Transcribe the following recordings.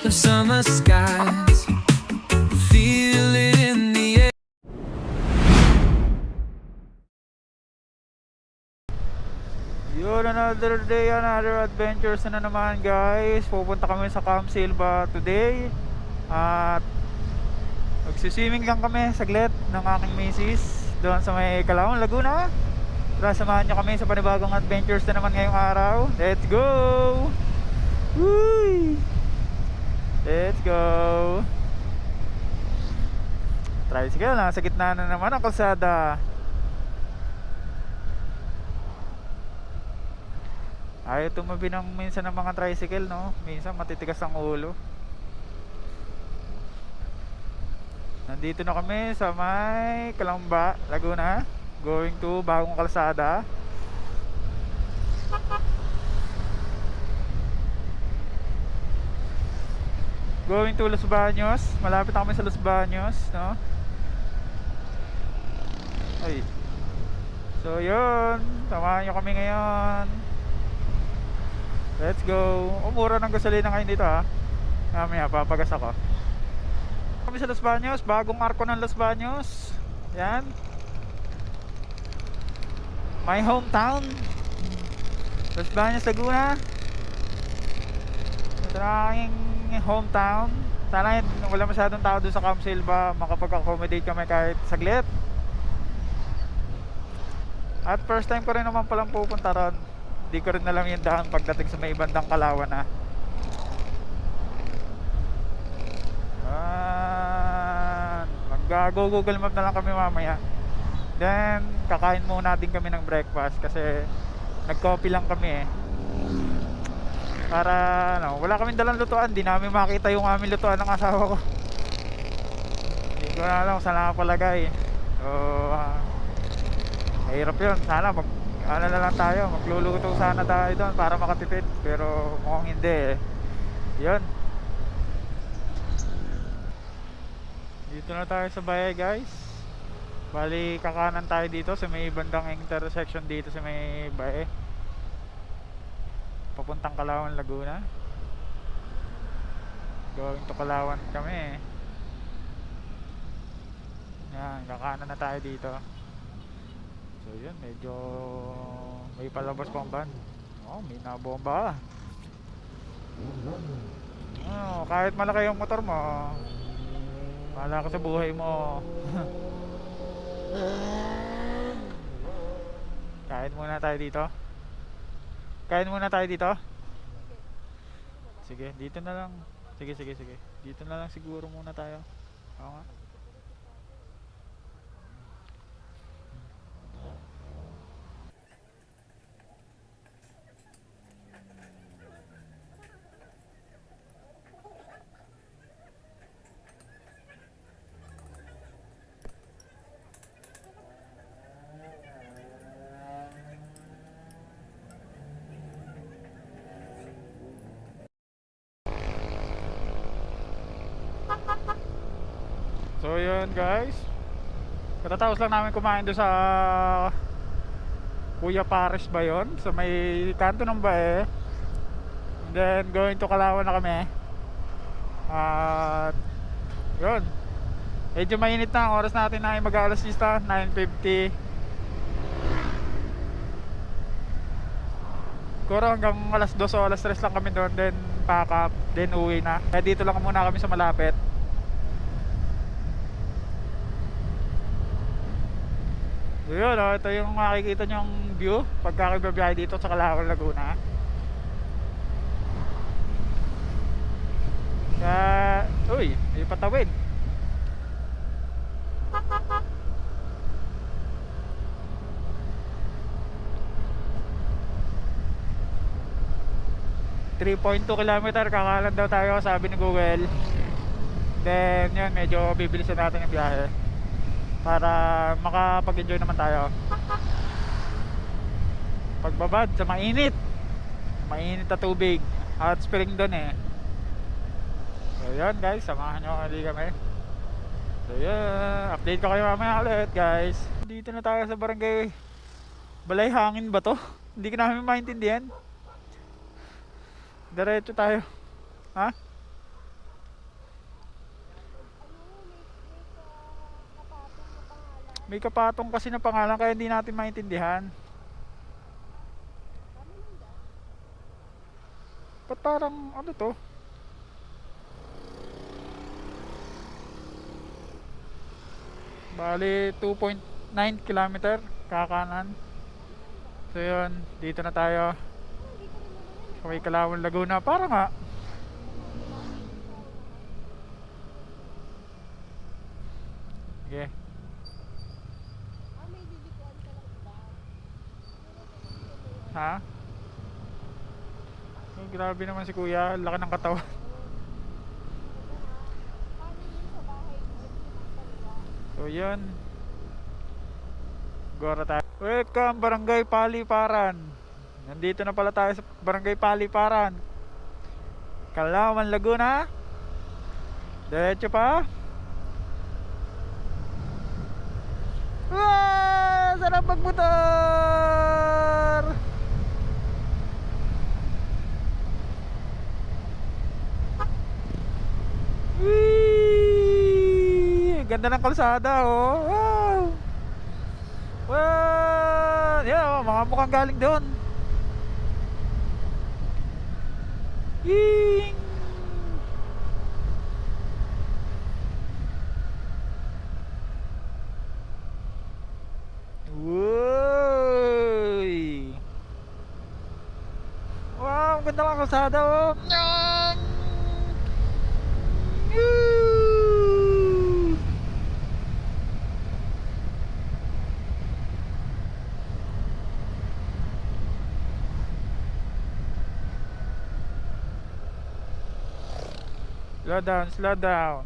the summer skies. Feel it in the air. Yun, another day, another adventures na naman guys. Pupunta kami sa Camp Silva today. At magsiswimming lang kami saglit ng aking misis doon sa may Calauan, Laguna. Tara, samahan nyo kami sa panibagong adventures na naman ngayong araw. Let's go! Woo! Let's go! Tricycle, nasa gitna na naman ang kalsada. Ayaw tumabi ng minsan ng mga tricycle, no? Minsan matitigas ang ulo. Nandito na kami sa may Calamba, Laguna. Going to bagong kalsada. Going to Los Baños. Malapit na kami sa Los Baños, no? Ay. So yun, samahan nyo kami ngayon. Let's go. Mura ng gasolina ngayon dito, ha. Mamaya papagas ako. Kami sa Los Baños, bagong arko ng Los Baños. Yan, my hometown, Los Baños, Laguna. Ito na aking hometown. Sana wala masyadong tao doon sa Camp Silva, makapag-accommodate kami kahit saglit. At first time ko rin naman palang pupunta ron. Hindi ko rin alam yung daan pagdating sa may bandang Calauan, na mag-google map na lang kami mamaya. Then kakain muna din kami ng breakfast kasi nag-coffee lang kami, para no, wala kaming dalang lutuan. Di namin makita yung aming lutuan ng asawa ko. Hindi ko na alam kung saan nakapalagay. So mahirap yun. Sana ano na lang tayo, magluluto sana tayo doon para makatipid, pero mukhang hindi yun. Dito na tayo sa bahay guys. Bali kakanan tayo dito sa may bandang intersection dito sa may bae, papuntang Calauan, Laguna. Going to Calauan kami. Yan, kakanan na tayo dito. So yun, medyo may palabas pang van. Oh, may nabomba. Oh, kahit malaki yung motor mo, wala ka sa buhay mo. Kain muna tayo dito. Kain muna tayo dito. Sige, dito na lang. Sige. Dito na lang siguro muna tayo. Oo nga. So yun guys, katatapos lang namin kumain doon sa Kuya Pares ba yun, sa may kanto ng bae. And then going to Calauan na kami. At yun, medyo mainit na ang oras natin na mag-alas 9:50. Siguro hanggang alas 2 o alas 3 lang kami doon, then pack up, then uwi na. Kaya dito lang muna kami sa malapit. So yun, ito yung makikita nyong view pagka kabibiyahe dito sa Calauan, Laguna. Uy, may patawid. .2 kilometer kakalan daw tayo, sabi ni Google. Then yun, medyo bibilisan natin yung biyahe para makapag-enjoy naman tayo pagbabad sa mainit na tubig. Hot spring doon eh. So yun guys, samahan nyo kami. So yun, update ko kayo mamaya ulit guys. Dito na tayo sa barangay Balay Hangin ba to? Hindi ko namin maintindihan. Diretso tayo. Ha? May kapatong kasi na pangalan kaya hindi natin maintindihan. Ba't parang ano to? Bali 2.9 kilometer kakanan. So yun, dito na tayo. Sa may Calauan, Laguna. Para nga. Okay. May lilikuan ka lang ba? Ha? Oh, grabe naman si kuya. Laki ng katawan. Paano yun sa bahay? So yun. Gora tayo. Welcome Barangay Paliparan. Nandito na pala tayo sa Barangay Paliparan, Calauan, Laguna. Diretso pa. Sarap magmotor. Whee! Ganda ng kalsada, oh. Wow! Wow! Yeah, mga mukhang galing doon. Ying! Woy! Wow, ang ganda ng kalsada, oh. Nyang! Yoo! Slow down, slow down.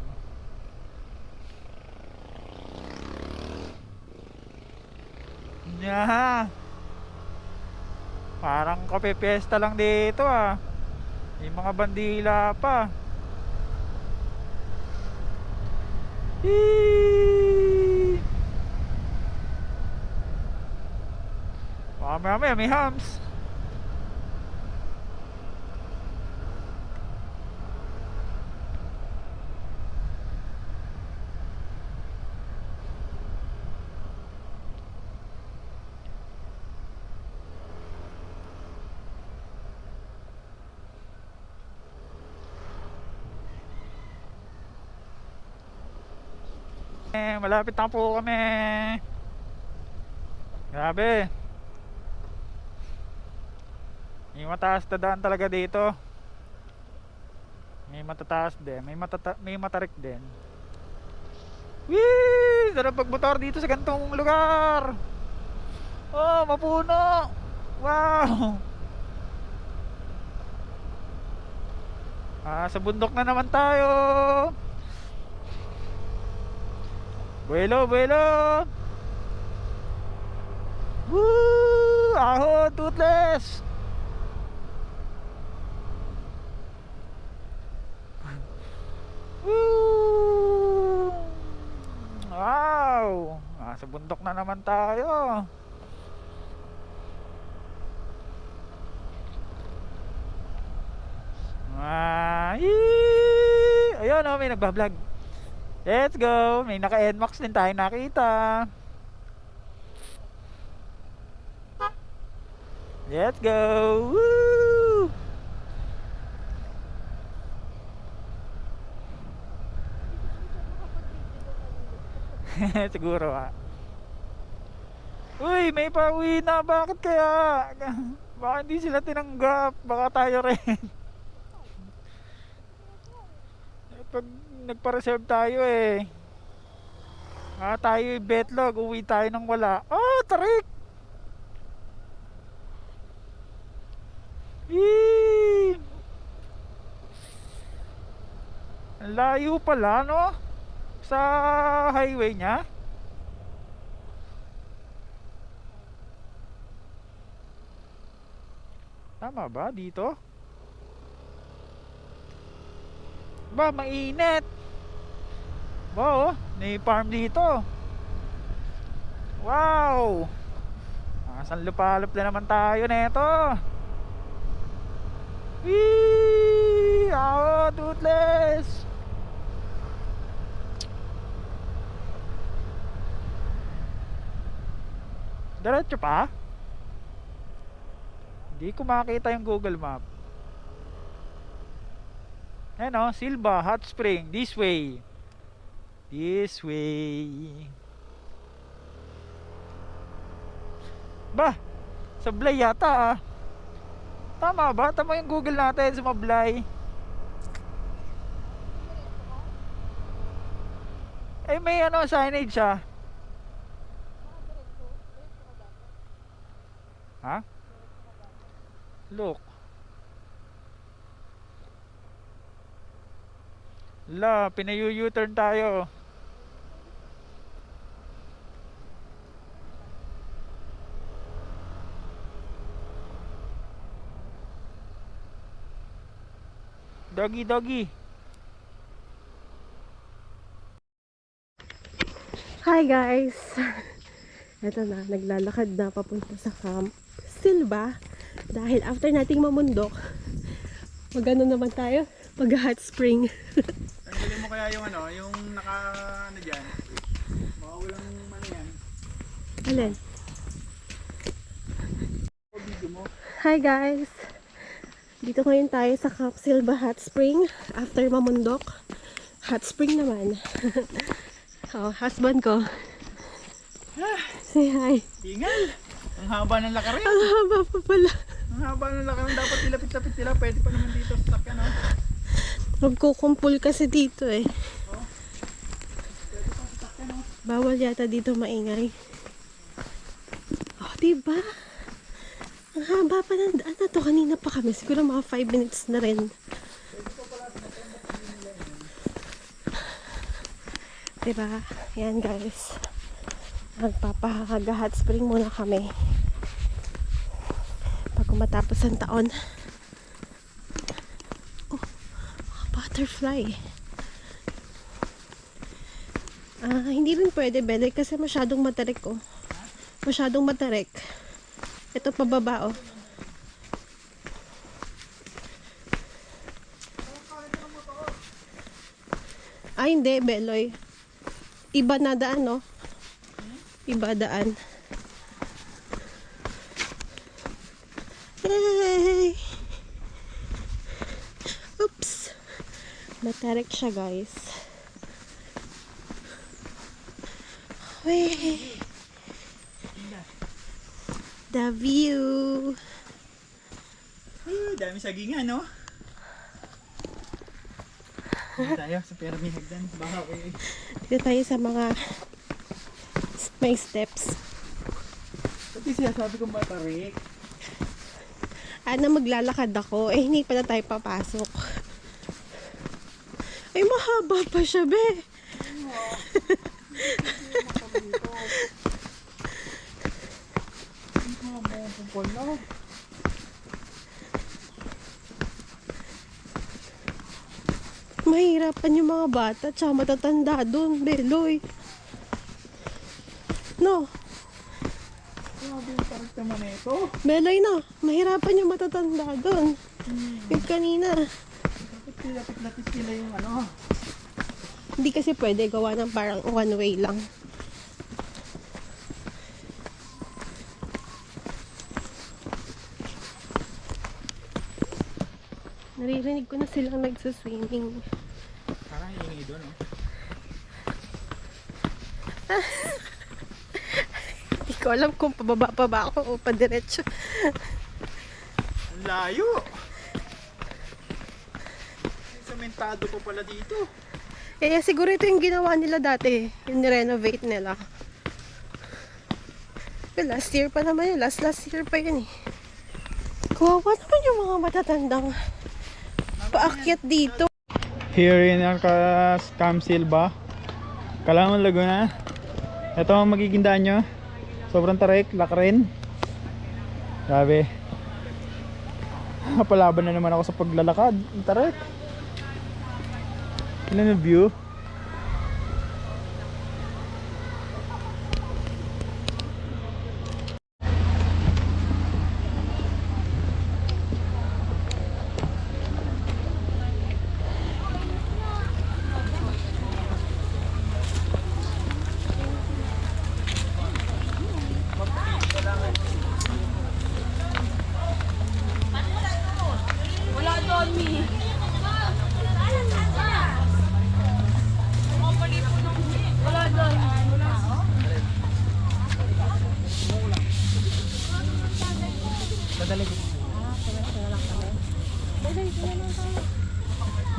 Yeah. Parang kape fiesta lang dito ah. May mga bandila pa. Eee! Mamaya may hams. Malapit na po kami. Grabe. May mataas na daan talaga dito. May matataas din. May matarik din. Wee! Sarap magmotor dito sa gantong lugar. Oh, mapuno. Wow. Sa bundok na naman tayo. Buelo, buelo. Woo! Ahon, toothless. Woo! Wow! Sa bundok na naman tayo. Ayun, oh, may nagbablog. Let's go. May naka-NMAX din tayo nakita. Let's go. Woo! Siguro ah. Uy, may pauwi na. Bakit kaya? Baka hindi sila tinanggap. Baka tayo rin. Pag nagpa-reserve tayo eh. Tayo betlog. Uwi tayo nang wala. Oh, tarik! Eee! Ang layo pala, no? Sa highway niya. Tama ba dito? Ba, mainit. Wow, may farm dito. Wow. Saan lupalop na naman tayo neto. Wee! Oh, toothless. Diretso pa? Hindi ko makita yung Google Map. Ayan o, Silva, Hot Spring, this way. This way. Ba, sablay yata ah. Tama ba? Tama yung Google natin, sumablay. Eh may ano, signage siya. Ha? Look. La, pinayu-U-turn tayo. Doggy, doggy. Hi guys! Ito na, naglalakad na papunta sa Camp Silva. Dahil after nating mamundok, magano naman tayo? Mag-hot spring. Tanggalin mo kaya yung ano, yung naka ano dyan. Mawawalang ano yan. Alin? Video mo. Hi guys! Dito ngayon tayo sa Camp Silva Hot Spring. After mamundok, hot spring naman. Oh, husband ko. Say hi. Tingal! Ang haba ng lakarin. Ang haba pa pala. Ang haba ng lakarin. Dapat tilapit-lapit nila. Pwede pa naman dito sa sakyan. No? Magkukumpul kasi dito eh. Oh. Pwede pa sa sakyan. No? Bawal yata dito maingay. Oh, diba? Ang haba pa ng daan na to. Kanina pa kami. Siguro mga 5 minutes na rin. Diba? Yan guys. Magpapahag-hot spring muna kami. Bago matapos ang taon. Oh, mga butterfly. Hindi rin pwede, Bele, kasi masyadong matarik oh. Masyadong matarik. Ito pababa oh. Hindi, Beloy. Iba na daan, no? Iba daan. Hey! Oops! Matarik siya, guys. Wey! The view! Dami sagingan, no? Dito tayo sa Pyramid Hagdan. Baka eh. Dito tayo sa mga may steps. Pati siya sabi kong matarik. Maglalakad ako. Eh, hindi pa na tayo papasok. Ay, mahaba pa siya, be. Mahirapan yung mga bata tsaka matatanda doon, Beloy. No, Grabe yung tarik naman ito. Beloy na. Mahirapan yung matatanda doon. Yung kanina. Dapat tilapit-lapit sila yung ano. Hindi kasi pwede gawa ng parang one way lang. Naririnig ko na silang nagsaswimming. Parang ingay doon, no? Hindi ko alam kung pababa pa ba ako o padiretso. Ang layo! May sementado pa pala dito. Kaya siguro ito yung ginawa nila dati. Yung renovate nila. Pero last year pa naman yun. Last year pa yun eh. Kawawa naman yung mga matatandang paakyat dito. Here in ang Camp Silva, Calauan, Laguna. Ito ang magiging daan nyo. Sobrang tarik, lakarin. Grabe. Palaban na naman ako sa paglalakad. Ang tarik. Ilan ang view?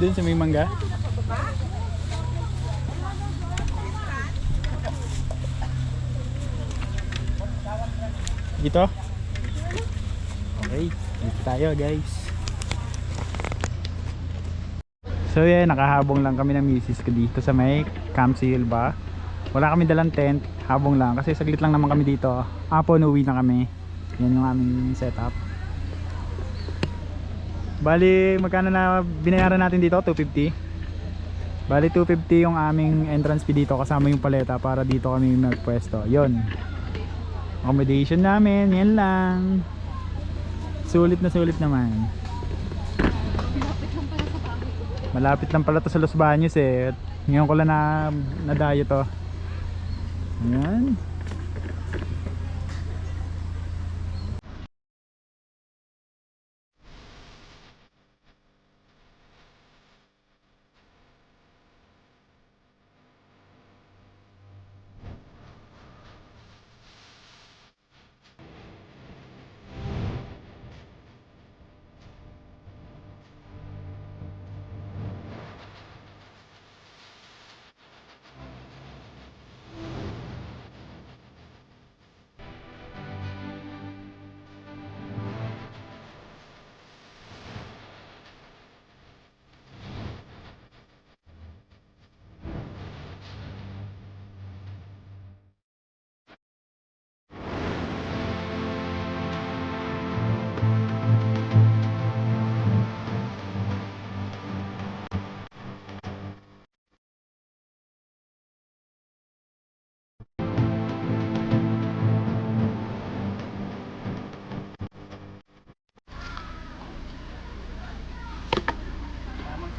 Doon sa may mangga. Dito? Okay, dito tayo guys. So yeah, nakahabong lang kami ng misis ko dito sa may Camp Silva. Wala kami dalang tent, habong lang kasi saglit lang naman kami dito. Hapon uwi na kami. Yan yung aming setup. Bali, magkano na binayaran natin dito? 250. Bali 250 yung aming entrance fee dito kasama yung paleta para dito kami magpwesto. Yon. Accommodation namin, yan lang. Sulit na sulit naman. Malapit lang pala to sa Los Baños eh. Ngayon ko lang nadayo to. Ayan.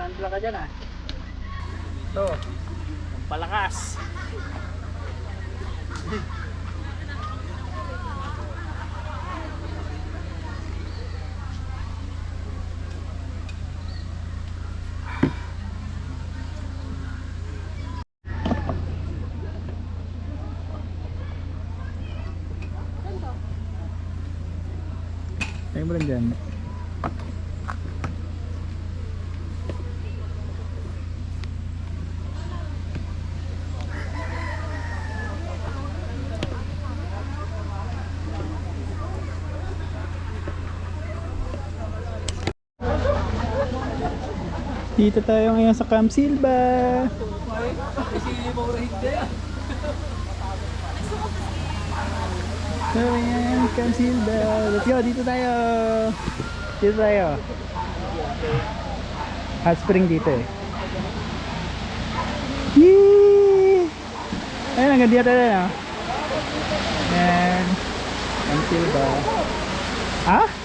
Sandla ka dyan ah. Ito, ang palakas. Tayo mo lang dyan. Dito tayo ngayon sa Camp Silva. So yan, Camp Silva. Let's go, dito tayo. Dito tayo. Hot spring dito eh. Yee! Ayun, hanggang dito tayo. Yan. Camp Silva. Ha?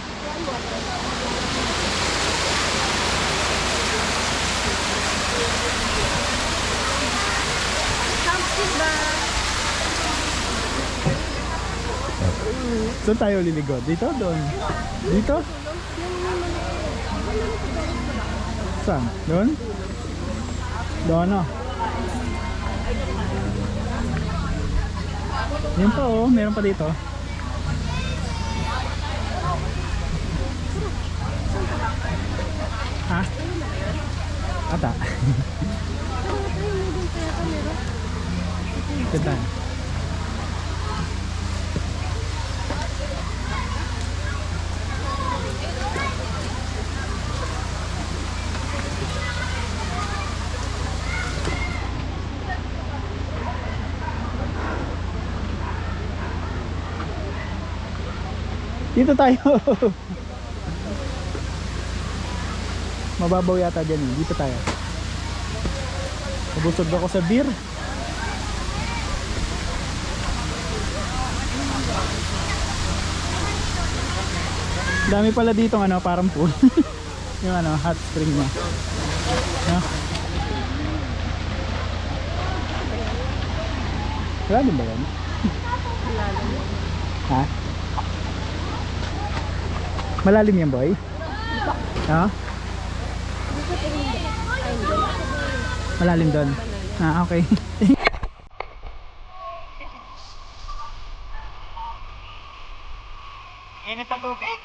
Saan tayo liligo? Dito? Doon? Dito? Saan? Doon? Doon o. Yun pa oh, meron pa dito. Ha? Ata. Ganda. Dito tayo. Mababaw yata dyan eh. Dito tayo. Nabusog ako sa beer. Dami pala dito ano, parang pool. Yung ano, hot spring na. No? Wala din ba yan? Ha? Malalim yan boy? Ha? Malalim doon? Ah, okay. Init ang tubig.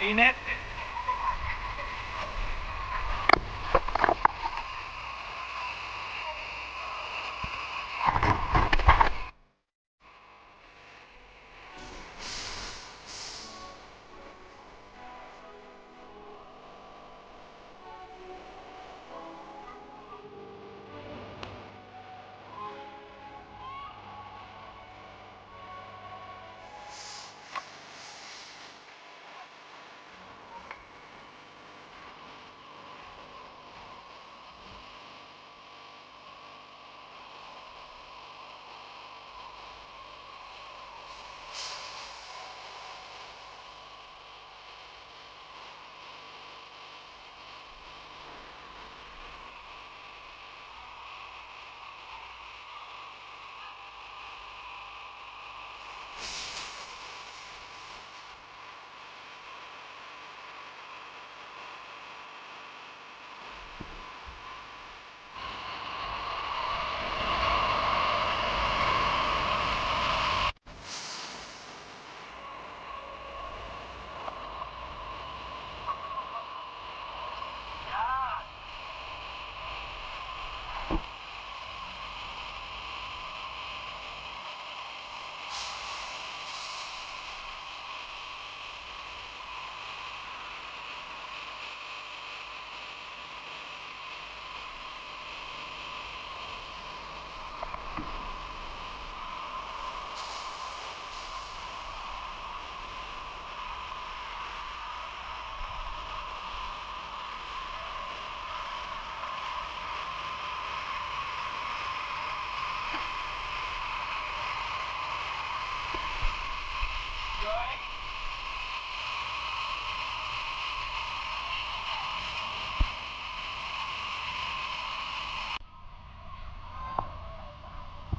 Init.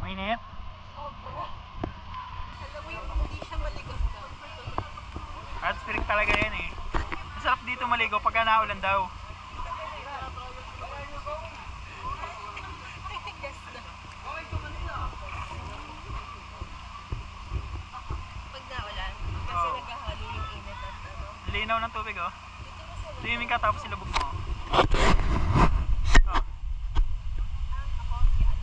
Mainit? Alam mo yung hindi siya maligas na. Hot spring talaga yan eh. Masarap dito maligo pagka naulan daw. Tigas na. Pag naulan, kasi Oo. naghahalo yung init at ano. Linaw ng tubig oh. Dito masarap. Swimming ka tapos ilubog mo. Oh. Ako, si ano.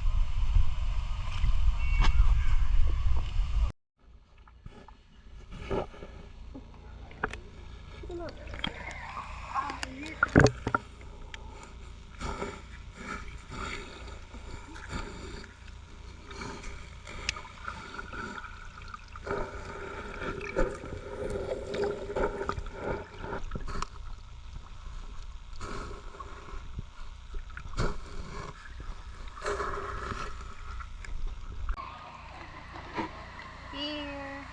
Here,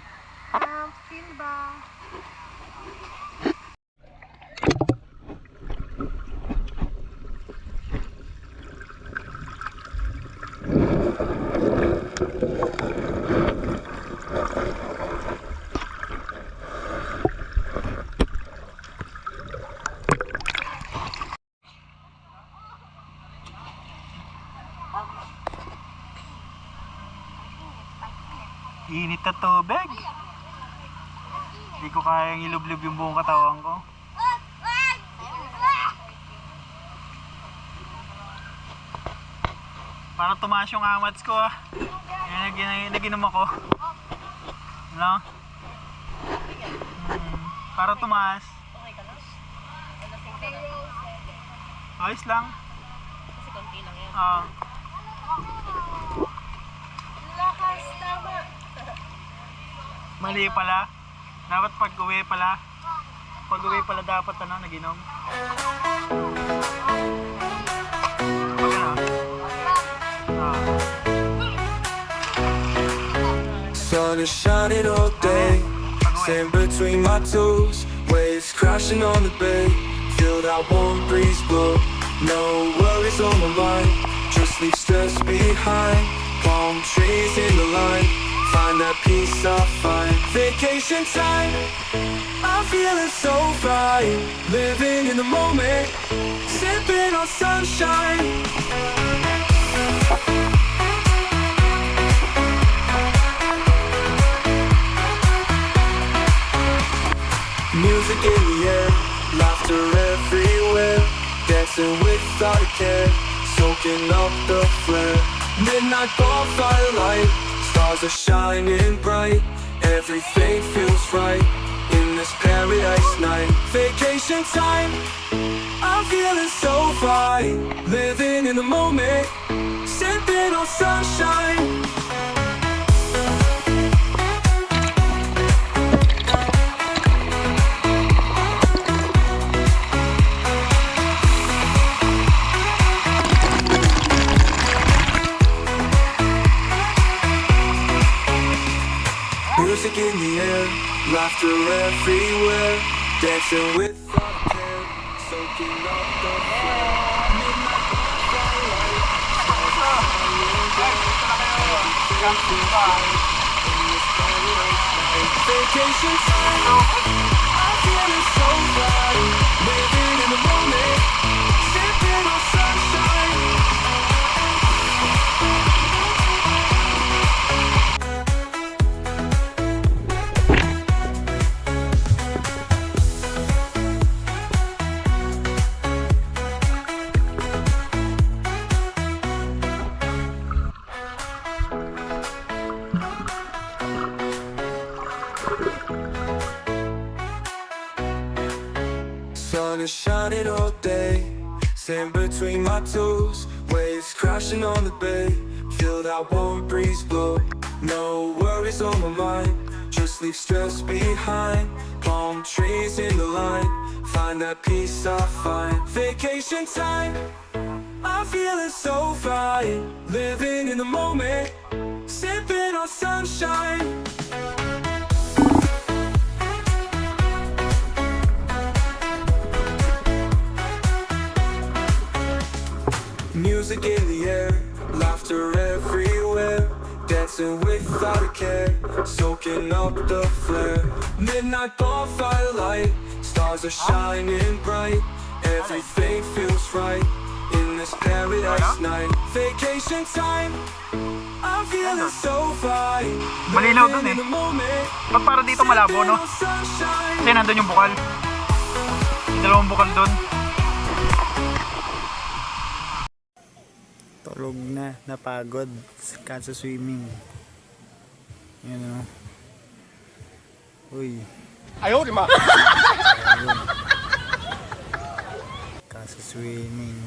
Camp Silva. Init na tubig. Hindi ko kayang ilublob yung buong katawan ko. Para tumaas yung amats ko ah. Yan naginom ako. Ano? Para tumaas. Ayos lang. Kasi konti lang yan. Ah. Lakas, tama. Mali pala. Dapat pag uwi pala. Pag uwi pala dapat ano, naginom. Pag ano? Ah. Sun is shining all day, sand between my toes, waves crashing on the bay. Feel that warm breeze blow, no worries on my mind. Just leave stress behind. Palm trees in the line, find that peace I find. Vacation time, I'm feeling so fine. Living in the moment, sipping on sunshine. Music in the air, laughter everywhere, dancing without a care, soaking up the flare. Midnight bonfire light, stars are shining bright, everything feels right in this paradise night. Vacation time, I'm feeling so fine, living in the moment, sipping on sunshine. Music in the air, laughter everywhere, dancing without care, soaking up the flare. Midnight bonfire light, stars are shining bright, everything feels right in this paradise night. Vacation time, I'm feeling so fine, living in the moment, sipping on sunshine. Sun is shining all day, sand between my toes, waves crashing on the bay. Feel that warm breeze blow, no worries on my mind. Just leave stress behind. Palm trees in the line, find that peace I find. Vacation time, I'm feeling so fine, living in the moment, sipping on sunshine. Music in the air, laughter everywhere, dancing without a care, soaking up the flare. Midnight bonfire light, stars are shining bright, everything feels right in this paradise night. Vacation time, I'm feeling so fine, Malinaw dun living eh. in the moment, Ba't para dito malabo, no? sipping on sunshine. Kasi nandun yung bukal. Yung dalawang bukal dun. Tulog na, napagod sa swimming. Yan o. Uy. Ayaw, di ma! Kasa swimming.